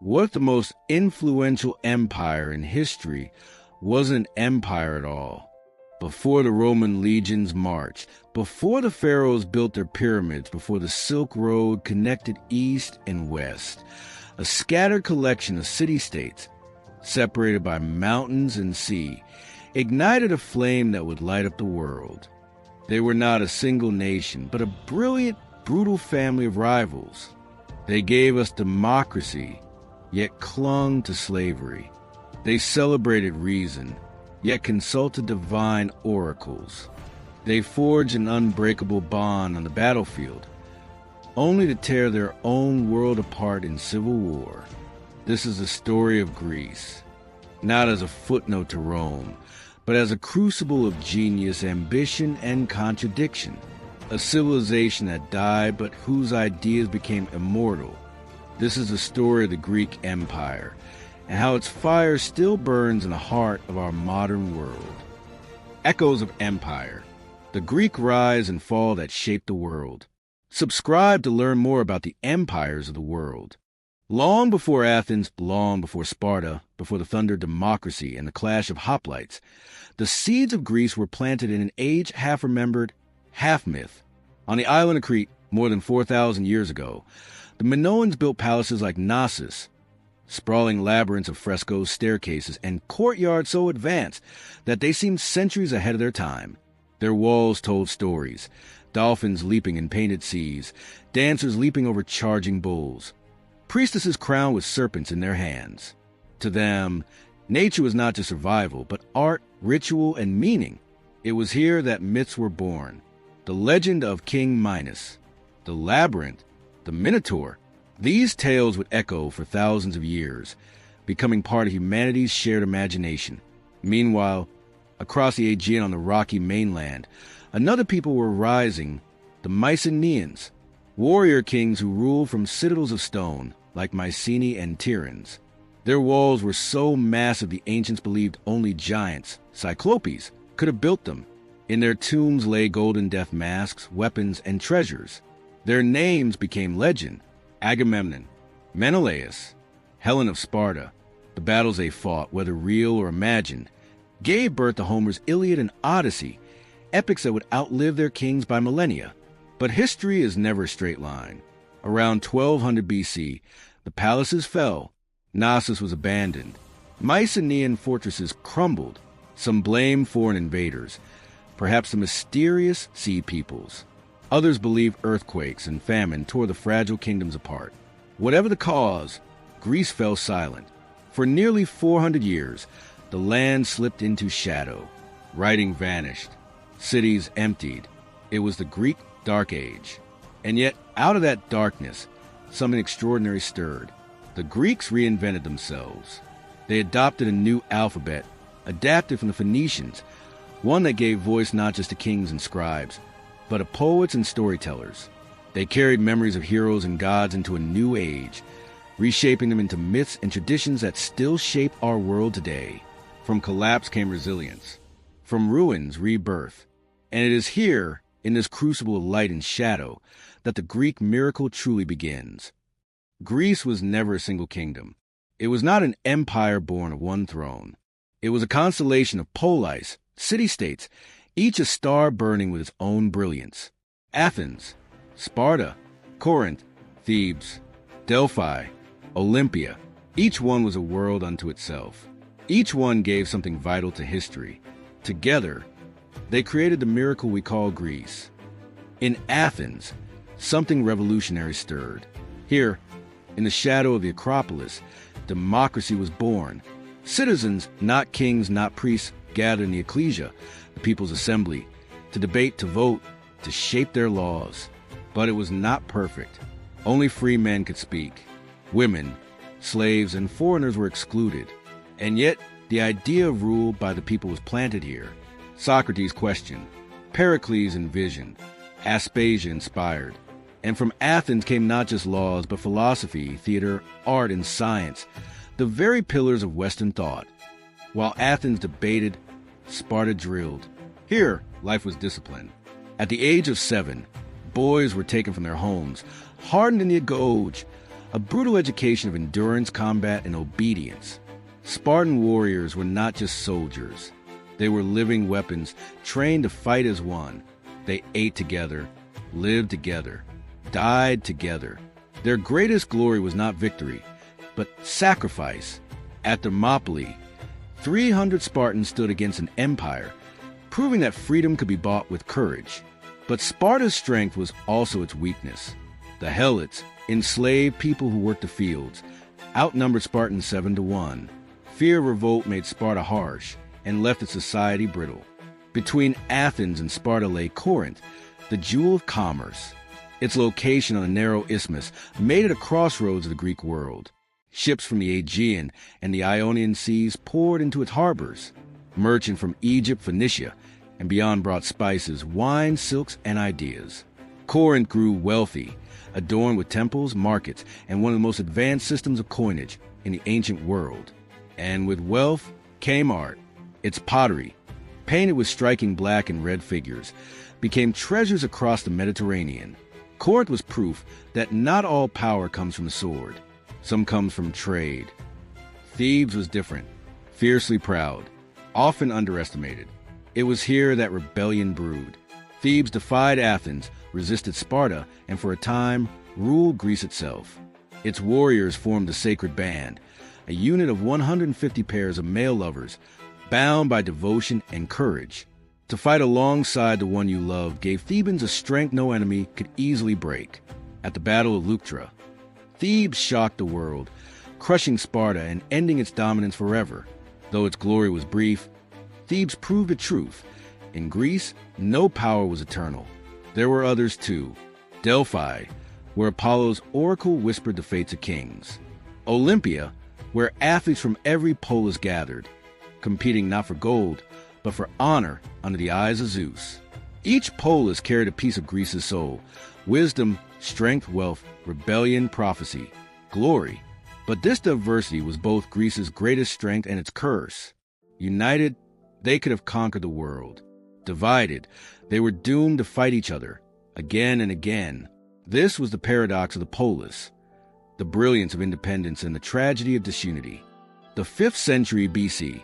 What if the most influential empire in history wasn't an empire at all? Before the Roman legions marched, before the pharaohs built their pyramids, before the Silk Road connected east and west, a scattered collection of city-states, separated by mountains and sea, ignited a flame that would light up the world. They were not a single nation, but a brilliant, brutal family of rivals. They gave us democracy, yet clung to slavery. They celebrated reason, yet consulted divine oracles. They forged an unbreakable bond on the battlefield, only to tear their own world apart in civil war. This is the story of Greece, not as a footnote to Rome, but as a crucible of genius, ambition, and contradiction. A civilization that died, but whose ideas became immortal. This is the story of the Greek Empire, and how its fire still burns in the heart of our modern world. Echoes of Empire, the Greek rise and fall that shaped the world. Subscribe to learn more about the empires of the world. Long before Athens, long before Sparta, before the thunder democracy and the clash of hoplites, the seeds of Greece were planted in an age half remembered, half myth. On the island of Crete, more than 4,000 years ago, the Minoans built palaces like Knossos, sprawling labyrinths of frescoes, staircases, and courtyards so advanced that they seemed centuries ahead of their time. Their walls told stories, dolphins leaping in painted seas, dancers leaping over charging bulls, priestesses crowned with serpents in their hands. To them, nature was not just survival, but art, ritual, and meaning. It was here that myths were born. The legend of King Minos, the labyrinth, the Minotaur. These tales would echo for thousands of years, becoming part of humanity's shared imagination. Meanwhile, across the Aegean on the rocky mainland, another people were rising, the Mycenaeans, warrior kings who ruled from citadels of stone, like Mycenae and Tyrans. Their walls were so massive the ancients believed only giants, cyclopes, could have built them. In their tombs lay golden death masks, weapons, and treasures. Their names became legend. Agamemnon, Menelaus, Helen of Sparta, the battles they fought, whether real or imagined, gave birth to Homer's Iliad and Odyssey, epics that would outlive their kings by millennia. But history is never a straight line. Around 1200 BC, the palaces fell, Knossos was abandoned, Mycenaean fortresses crumbled, some blamed foreign invaders, perhaps the mysterious sea peoples. Others believe earthquakes and famine tore the fragile kingdoms apart. Whatever the cause, Greece fell silent. For nearly 400 years, the land slipped into shadow. Writing vanished. Cities emptied. It was the Greek Dark Age. And yet, out of that darkness, something extraordinary stirred. The Greeks reinvented themselves. They adopted a new alphabet, adapted from the Phoenicians, one that gave voice not just to kings and scribes, but to poets and storytellers. They carried memories of heroes and gods into a new age, reshaping them into myths and traditions that still shape our world today. From collapse came resilience, from ruins, rebirth. And it is here, in this crucible of light and shadow, that the Greek miracle truly begins. Greece was never a single kingdom. It was not an empire born of one throne. It was a constellation of polis, city-states, each a star burning with its own brilliance. Athens, Sparta, Corinth, Thebes, Delphi, Olympia. Each one was a world unto itself. Each one gave something vital to history. Together, they created the miracle we call Greece. In Athens, something revolutionary stirred. Here, in the shadow of the Acropolis, democracy was born. Citizens, not kings, not priests, gathered in the ecclesia, the people's assembly, to debate, to vote, to shape their laws. But it was not perfect. Only free men could speak. Women, slaves, and foreigners were excluded. And yet, the idea of rule by the people was planted here. Socrates questioned, Pericles envisioned, Aspasia inspired. And from Athens came not just laws, but philosophy, theater, art, and science, the very pillars of Western thought. While Athens debated, Sparta drilled. Here, life was disciplined. At the age of 7, boys were taken from their homes, hardened in the agoge, a brutal education of endurance, combat, and obedience. Spartan warriors were not just soldiers. They were living weapons, trained to fight as one. They ate together, lived together, died together. Their greatest glory was not victory, but sacrifice. At Thermopylae, 300 Spartans stood against an empire, proving that freedom could be bought with courage. But Sparta's strength was also its weakness. The Helots, enslaved people who worked the fields, outnumbered Spartans 7-1. Fear of revolt made Sparta harsh and left its society brittle. Between Athens and Sparta lay Corinth, the jewel of commerce. Its location on a narrow isthmus made it a crossroads of the Greek world. Ships from the Aegean and the Ionian seas poured into its harbors. Merchants from Egypt, Phoenicia, and beyond brought spices, wine, silks, and ideas. Corinth grew wealthy, adorned with temples, markets, and one of the most advanced systems of coinage in the ancient world. And with wealth came art. Its pottery, painted with striking black and red figures, became treasures across the Mediterranean. Corinth was proof that not all power comes from the sword. Some comes from trade. Thebes was different, fiercely proud, often underestimated. It was here that rebellion brewed. Thebes defied Athens, resisted Sparta, and for a time ruled Greece itself. Its warriors formed the sacred band, a unit of 150 pairs of male lovers, bound by devotion and courage. To fight alongside the one you loved gave Thebans a strength no enemy could easily break. At the Battle of Leuctra, Thebes shocked the world, crushing Sparta and ending its dominance forever. Though its glory was brief, Thebes proved the truth. In Greece, no power was eternal. There were others too. Delphi, where Apollo's oracle whispered the fates of kings. Olympia, where athletes from every polis gathered, competing not for gold, but for honor under the eyes of Zeus. Each polis carried a piece of Greece's soul: wisdom, strength, wealth, rebellion, prophecy, glory. But this diversity was both Greece's greatest strength and its curse. United, they could have conquered the world. Divided, they were doomed to fight each other, again and again. This was the paradox of the polis, the brilliance of independence and the tragedy of disunity. The 5th century BC,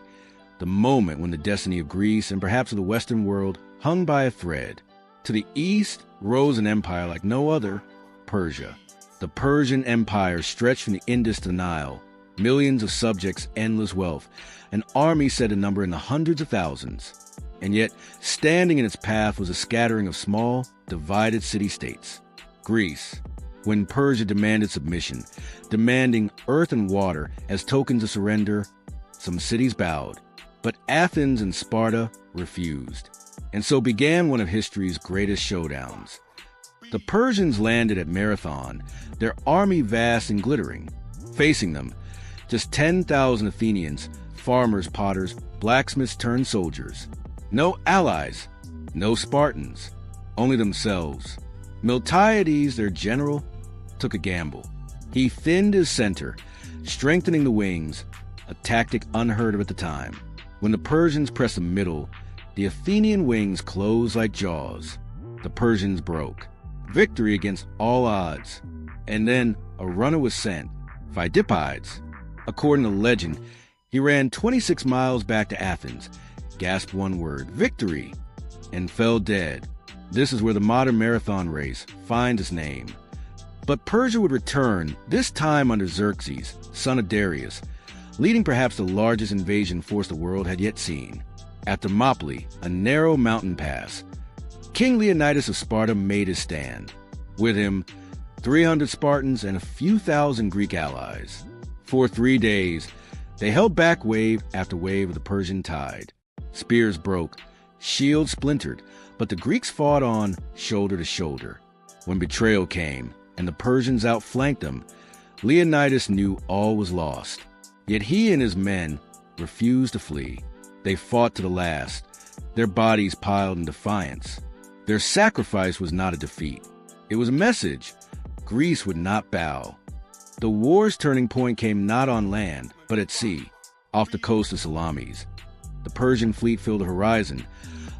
the moment when the destiny of Greece and perhaps of the Western world hung by a thread. To the east rose an empire like no other, Persia. The Persian Empire stretched from the Indus to the Nile, millions of subjects, endless wealth, an army said to number in the hundreds of thousands. And yet, standing in its path was a scattering of small, divided city-states. Greece, when Persia demanded submission, demanding earth and water as tokens of surrender, some cities bowed. But Athens and Sparta refused. And so began one of history's greatest showdowns. The Persians landed at Marathon, their army vast and glittering. Facing them, just 10,000 Athenians, farmers, potters, blacksmiths turned soldiers. No allies, no Spartans, only themselves. Miltiades, their general, took a gamble. He thinned his center, strengthening the wings, a tactic unheard of at the time. When the Persians pressed the middle, the Athenian wings closed like jaws. The Persians broke. Victory against all odds. And then a runner was sent, Phidippides. According to legend, he ran 26 miles back to Athens, gasped one word, victory, and fell dead. This is where the modern marathon race finds its name. But Persia would return, this time under Xerxes, son of Darius, leading perhaps the largest invasion force the world had yet seen. At Thermopylae, a narrow mountain pass, King Leonidas of Sparta made his stand. With him, 300 Spartans and a few thousand Greek allies. For 3 days, they held back wave after wave of the Persian tide. Spears broke, shields splintered, but the Greeks fought on shoulder to shoulder. When betrayal came and the Persians outflanked them, Leonidas knew all was lost. Yet he and his men refused to flee. They fought to the last, their bodies piled in defiance. Their sacrifice was not a defeat. It was a message. Greece would not bow. The war's turning point came not on land, but at sea, off the coast of Salamis. The Persian fleet filled the horizon,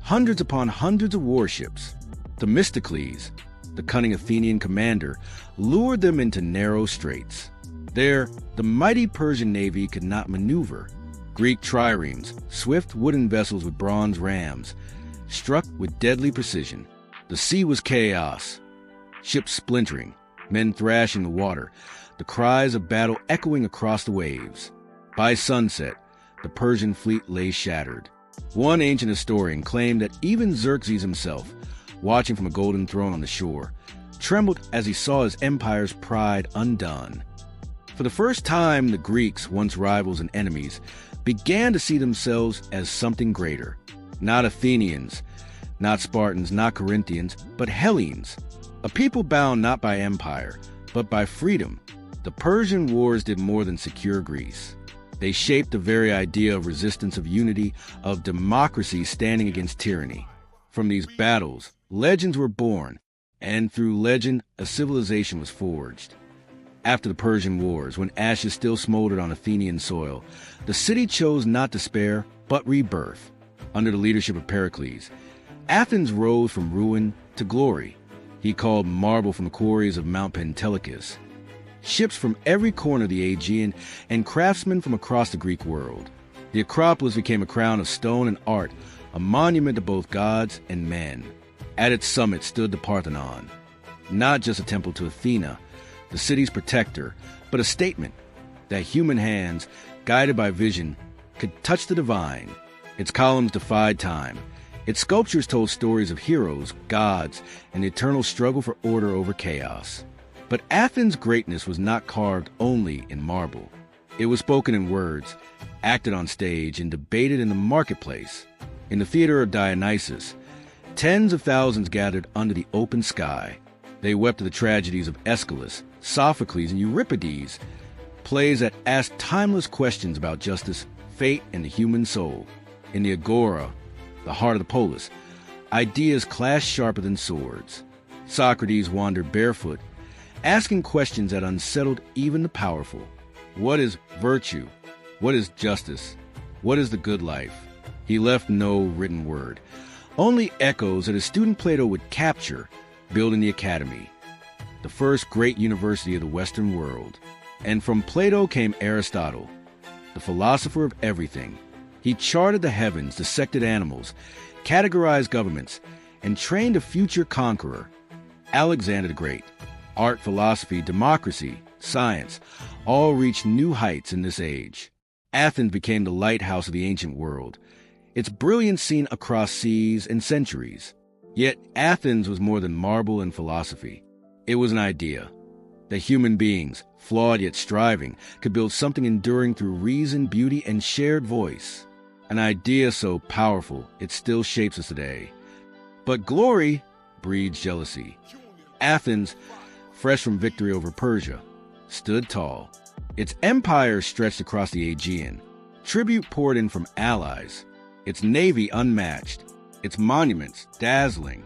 hundreds upon hundreds of warships. Themistocles, the cunning Athenian commander, lured them into narrow straits. There, the mighty Persian navy could not maneuver. Greek triremes, swift wooden vessels with bronze rams, struck with deadly precision. The sea was chaos, ships splintering, men thrashing the water, the cries of battle echoing across the waves. By sunset, the Persian fleet lay shattered. One ancient historian claimed that even Xerxes himself, watching from a golden throne on the shore, trembled as he saw his empire's pride undone. For the first time, the Greeks, once rivals and enemies, began to see themselves as something greater. Not Athenians, not Spartans, not Corinthians, but Hellenes, a people bound not by empire, but by freedom. The Persian Wars did more than secure Greece. They shaped the very idea of resistance, of unity, of democracy standing against tyranny. From these battles, legends were born, and through legend, a civilization was forged. After the Persian Wars, when ashes still smoldered on Athenian soil, the city chose not despair, but rebirth. Under the leadership of Pericles, Athens rose from ruin to glory. He called marble from the quarries of Mount Pentelicus, ships from every corner of the Aegean, and craftsmen from across the Greek world. The Acropolis became a crown of stone and art, a monument to both gods and men. At its summit stood the Parthenon, not just a temple to Athena, the city's protector, but a statement that human hands, guided by vision, could touch the divine. Its columns defied time. Its sculptures told stories of heroes, gods, and the eternal struggle for order over chaos. But Athens' greatness was not carved only in marble. It was spoken in words, acted on stage, and debated in the marketplace. In the theater of Dionysus, tens of thousands gathered under the open sky. They wept at the tragedies of Aeschylus, Sophocles, and Euripides, plays that asked timeless questions about justice, fate, and the human soul. In the Agora, the heart of the polis, ideas clashed sharper than swords. Socrates wandered barefoot, asking questions that unsettled even the powerful. What is virtue? What is justice? What is the good life? He left no written word, only echoes that his student Plato would capture, building the academy, the first great university of the Western world. And from Plato came Aristotle, the philosopher of everything. He charted the heavens, dissected animals, categorized governments, and trained a future conqueror, Alexander the Great. Art, philosophy, democracy, science, all reached new heights in this age. Athens became the lighthouse of the ancient world, its brilliance seen across seas and centuries. Yet Athens was more than marble and philosophy. It was an idea that human beings, flawed yet striving, could build something enduring through reason, beauty, and shared voice. An idea so powerful, it still shapes us today. But glory breeds jealousy. Athens, fresh from victory over Persia, stood tall. Its empire stretched across the Aegean. Tribute poured in from allies. Its navy unmatched. Its monuments dazzling.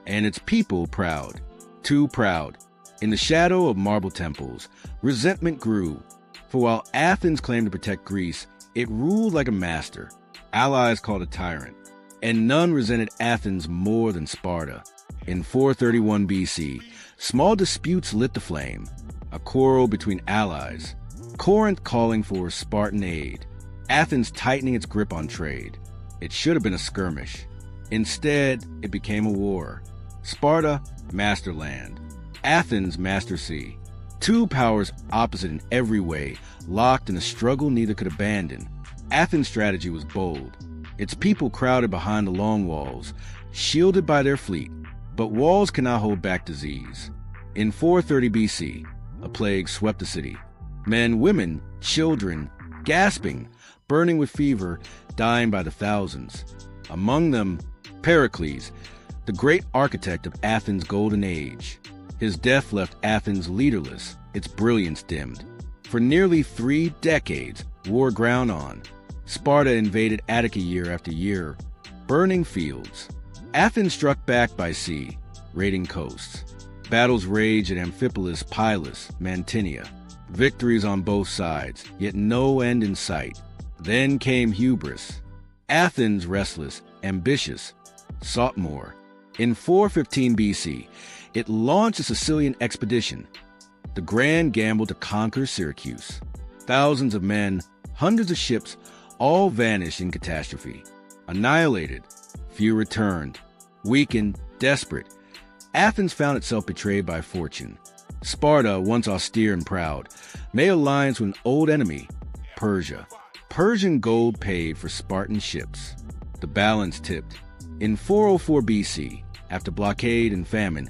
And its people proud. Too proud. In the shadow of marble temples, resentment grew. For while Athens claimed to protect Greece, it ruled like a master. Allies called a tyrant. And none resented Athens more than Sparta. In 431 BC, small disputes lit the flame. A quarrel between allies. Corinth calling for Spartan aid. Athens tightening its grip on trade. It should have been a skirmish. Instead, it became a war. Sparta, master land. Athens, master sea. Two powers opposite in every way, locked in a struggle neither could abandon. Athens' strategy was bold. Its people crowded behind the long walls, shielded by their fleet. But walls cannot hold back disease. In 430 BC, a plague swept the city. Men, women, children, gasping, burning with fever, dying by the thousands. Among them, Pericles, the great architect of Athens' Golden Age. His death left Athens leaderless, its brilliance dimmed. For nearly 3 decades, war ground on. Sparta invaded Attica year after year, burning fields. Athens struck back by sea, raiding coasts. Battles raged at Amphipolis, Pylos, Mantinea. Victories on both sides, yet no end in sight. Then came hubris. Athens, restless, ambitious, sought more. In 415 BC, It launched a Sicilian expedition, the grand gamble to conquer Syracuse. Thousands of men, hundreds of ships, all vanished in catastrophe. Annihilated, few returned. Weakened, desperate, Athens found itself betrayed by fortune. Sparta, once austere and proud, made alliance with an old enemy, Persia. Persian gold paid for Spartan ships. The balance tipped. In 404 BC, after blockade and famine,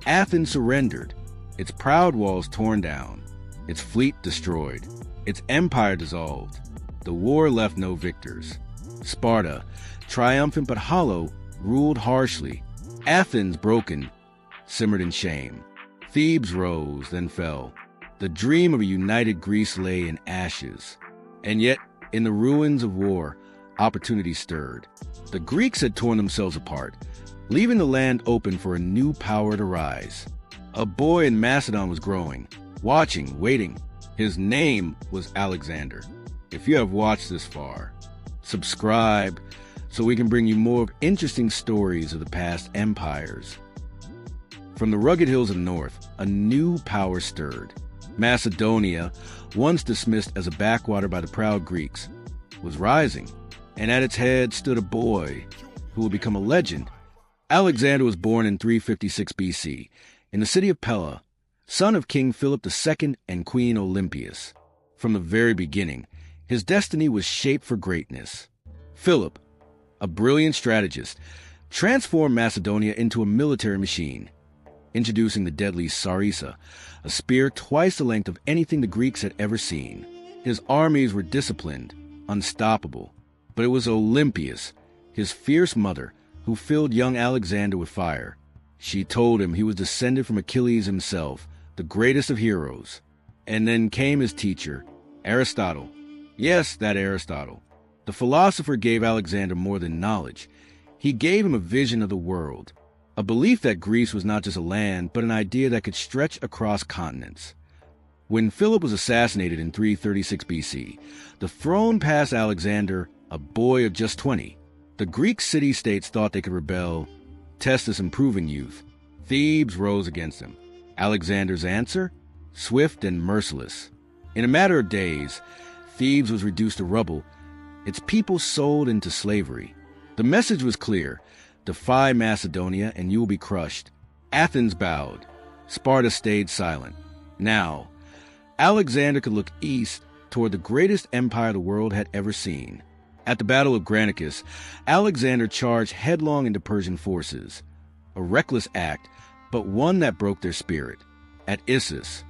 Athens surrendered, its proud walls torn down, its fleet destroyed, its empire dissolved. The war left no victors. Sparta, triumphant but hollow, ruled harshly. Athens, broken, simmered in shame. Thebes rose, then fell. The dream of a united Greece lay in ashes. And yet, in the ruins of war, opportunity stirred. The Greeks had torn themselves apart, leaving the land open for a new power to rise. A boy in Macedon was growing, watching, waiting. His name was Alexander. If you have watched this far, subscribe so we can bring you more interesting stories of the past empires. From the rugged hills of the north, a new power stirred. Macedonia, once dismissed as a backwater by the proud Greeks, was rising, and at its head stood a boy who would become a legend. Alexander was born in 356 BC in the city of Pella, son of King Philip II and Queen Olympias. From the very beginning, his destiny was shaped for greatness. Philip, a brilliant strategist, transformed Macedonia into a military machine, introducing the deadly sarissa, a spear twice the length of anything the Greeks had ever seen. His armies were disciplined, unstoppable, but it was Olympias, his fierce mother, who filled young Alexander with fire. She told him he was descended from Achilles himself, the greatest of heroes. And then came his teacher, Aristotle. Yes, that Aristotle. The philosopher gave Alexander more than knowledge. He gave him a vision of the world, a belief that Greece was not just a land, but an idea that could stretch across continents. When Philip was assassinated in 336 BC, the throne passed Alexander, a boy of just 20. The Greek city-states thought they could rebel, test this improving youth. Thebes rose against him. Alexander's answer? Swift and merciless. In a matter of days, Thebes was reduced to rubble, its people sold into slavery. The message was clear: defy Macedonia and you will be crushed. Athens bowed. Sparta stayed silent. Now, Alexander could look east toward the greatest empire the world had ever seen. At the Battle of Granicus, Alexander charged headlong into Persian forces. A reckless act, but one that broke their spirit. At Issus,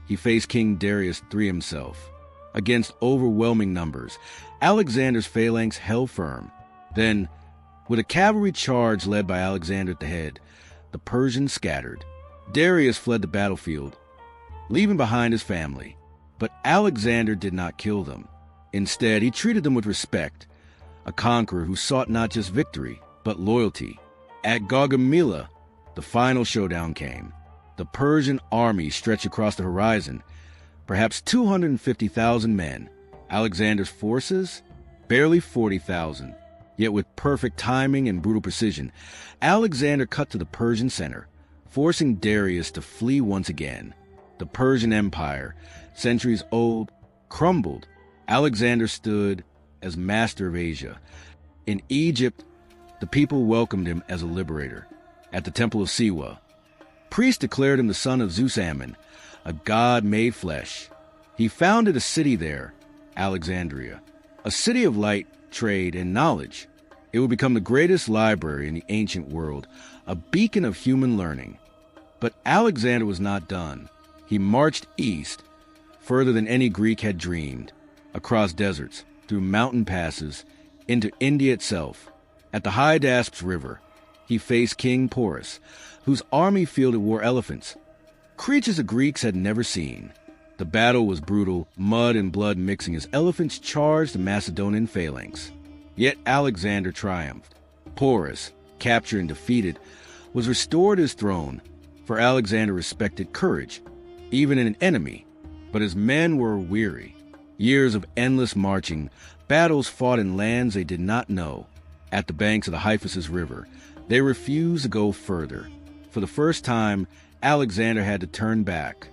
he faced King Darius III himself. Against overwhelming numbers, Alexander's phalanx held firm. Then, with a cavalry charge led by Alexander at the head, the Persians scattered. Darius fled the battlefield, leaving behind his family. But Alexander did not kill them. Instead, he treated them with respect, a conqueror who sought not just victory, but loyalty. At Gaugamela, the final showdown came. The Persian army stretched across the horizon, perhaps 250,000 men. Alexander's forces? Barely 40,000. Yet with perfect timing and brutal precision, Alexander cut to the Persian center, forcing Darius to flee once again. The Persian Empire, centuries old, crumbled. Alexander stood as master of Asia. In Egypt, the people welcomed him as a liberator. At the Temple of Siwa, priests declared him the son of Zeus Ammon, a god made flesh. He founded a city there, Alexandria, a city of light, trade, and knowledge. It would become the greatest library in the ancient world, a beacon of human learning. But Alexander was not done. He marched east, further than any Greek had dreamed, across deserts, through mountain passes, into India itself. At the Hydaspes River, he faced King Porus, whose army fielded war elephants, creatures the Greeks had never seen. The battle was brutal, mud and blood mixing as elephants charged the Macedonian phalanx. Yet Alexander triumphed. Porus, captured and defeated, was restored his throne, for Alexander respected courage, even in an enemy. But his men were weary. Years of endless marching, battles fought in lands they did not know. At the banks of the Hyphasis River, they refused to go further. For the first time, Alexander had to turn back.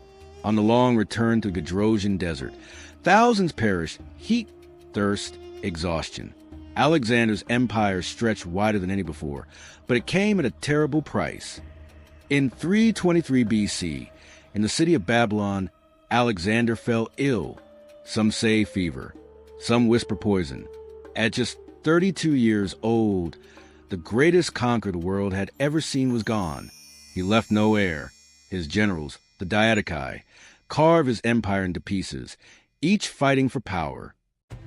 On the long return to the Gedrosian desert, thousands perished, heat, thirst, exhaustion. Alexander's empire stretched wider than any before, but it came at a terrible price. In 323 BC, in the city of Babylon, Alexander fell ill. Some say fever, some whisper poison. At just 32 years old, the greatest conqueror the world had ever seen was gone. He left no heir. His generals, the Diadochi, carved his empire into pieces, each fighting for power.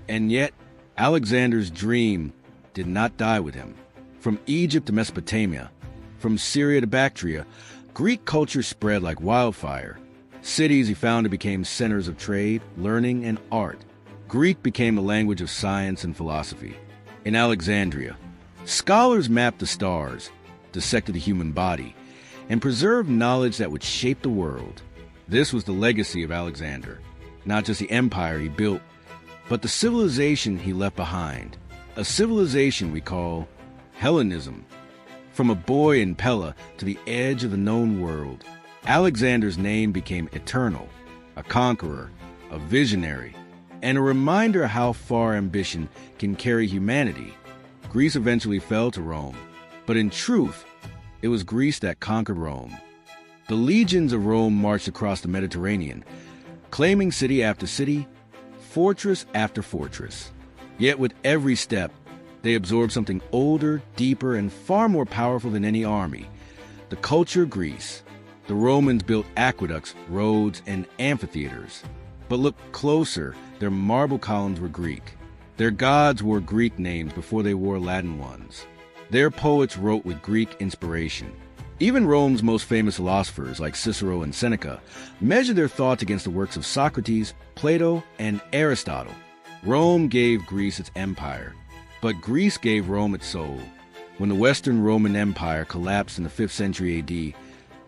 And yet, Alexander's dream did not die with him. From Egypt to Mesopotamia, from Syria to Bactria, Greek culture spread like wildfire. Cities he founded became centers of trade, learning, and art. Greek became the language of science and philosophy. In Alexandria, scholars mapped the stars, dissected the human body, and preserved knowledge that would shape the world. This was the legacy of Alexander, not just the empire he built, but the civilization he left behind, a civilization we call Hellenism. From a boy in Pella to the edge of the known world, Alexander's name became eternal, a conqueror, a visionary, and a reminder of how far ambition can carry humanity. Greece eventually fell to Rome, but in truth, it was Greece that conquered Rome. The legions of Rome marched across the Mediterranean, claiming city after city, fortress after fortress. Yet with every step, they absorbed something older, deeper, and far more powerful than any army: the culture of Greece. The Romans built aqueducts, roads, and amphitheaters. But look closer, their marble columns were Greek. Their gods wore Greek names before they wore Latin ones. Their poets wrote with Greek inspiration. Even Rome's most famous philosophers, like Cicero and Seneca, measured their thoughts against the works of Socrates, Plato, and Aristotle. Rome gave Greece its empire, but Greece gave Rome its soul. When the Western Roman Empire collapsed in the 5th century AD,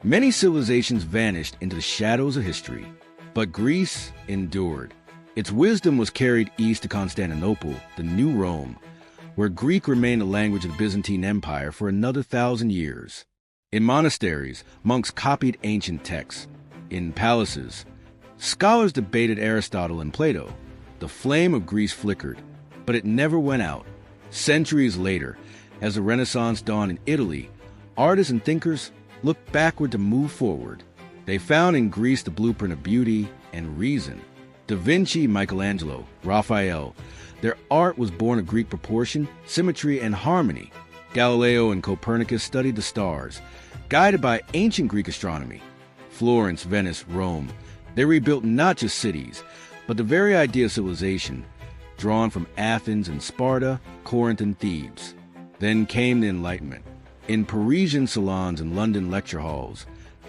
many civilizations vanished into the shadows of history. But Greece endured. Its wisdom was carried east to Constantinople, the new Rome, where Greek remained the language of the Byzantine Empire for another 1,000 years. In monasteries, monks copied ancient texts. In palaces, scholars debated Aristotle and Plato. The flame of Greece flickered, but it never went out. Centuries later, as the Renaissance dawned in Italy, artists and thinkers looked backward to move forward. They found in Greece the blueprint of beauty and reason. Da Vinci, Michelangelo, Raphael, their art was born of Greek proportion, symmetry, and harmony. Galileo and Copernicus studied the stars, guided by ancient Greek astronomy. Florence, Venice, Rome, they rebuilt not just cities, but the very idea of civilization, drawn from Athens and Sparta, Corinth and Thebes. Then came the Enlightenment. In Parisian salons and London lecture halls,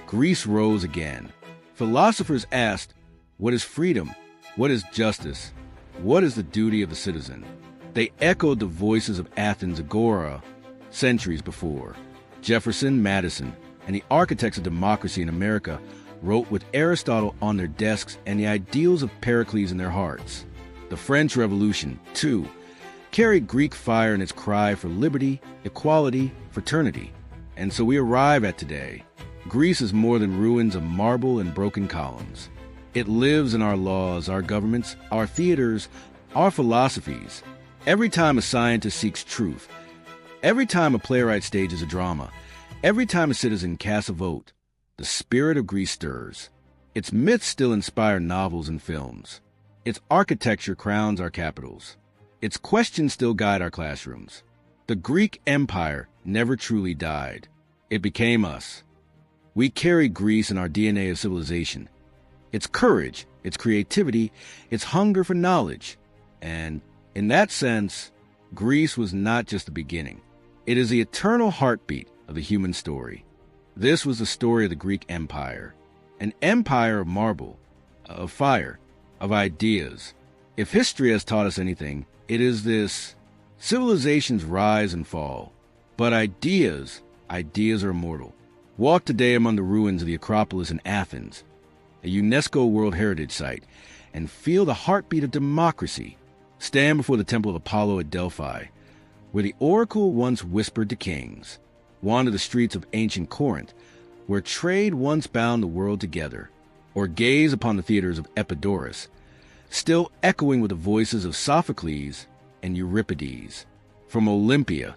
Greece rose again. Philosophers asked, what is freedom? What is justice? What is the duty of the citizen? They echoed the voices of Athens' agora centuries before. Jefferson, Madison, and the architects of democracy in America wrote with Aristotle on their desks and the ideals of Pericles in their hearts. The French Revolution, too, carried Greek fire in its cry for liberty, equality, fraternity. And so we arrive at today. Greece is more than ruins of marble and broken columns. It lives in our laws, our governments, our theaters, our philosophies. Every time a scientist seeks truth, every time a playwright stages a drama, every time a citizen casts a vote, the spirit of Greece stirs. Its myths still inspire novels and films. Its architecture crowns our capitals. Its questions still guide our classrooms. The Greek Empire never truly died. It became us. We carry Greece in our DNA of civilization. Its courage, its creativity, its hunger for knowledge. And in that sense, Greece was not just the beginning. It is the eternal heartbeat of the human story. This was the story of the Greek Empire, an empire of marble, of fire, of ideas. If history has taught us anything, it is this: civilizations rise and fall, but ideas are immortal. Walk today among the ruins of the Acropolis in Athens, a UNESCO World Heritage Site, and feel the heartbeat of democracy. Stand before the Temple of Apollo at Delphi, where the oracle once whispered to kings. Wander the streets of ancient Corinth, where trade once bound the world together, or gaze upon the theaters of Epidaurus, still echoing with the voices of Sophocles and Euripides. From Olympia,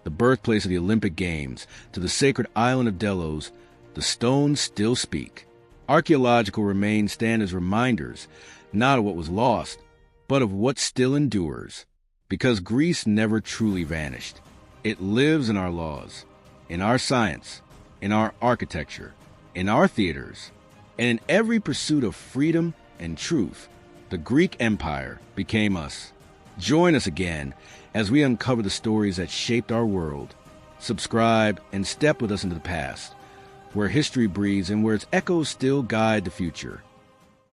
the birthplace of the Olympic Games, to the sacred island of Delos, the stones still speak. Archaeological remains stand as reminders, not of what was lost, but of what still endures. Because Greece never truly vanished. It lives in our laws, in our science, in our architecture, in our theaters, and in every pursuit of freedom and truth. The Greek Empire became us. Join us again as we uncover the stories that shaped our world. Subscribe and step with us into the past, where history breathes and where its echoes still guide the future.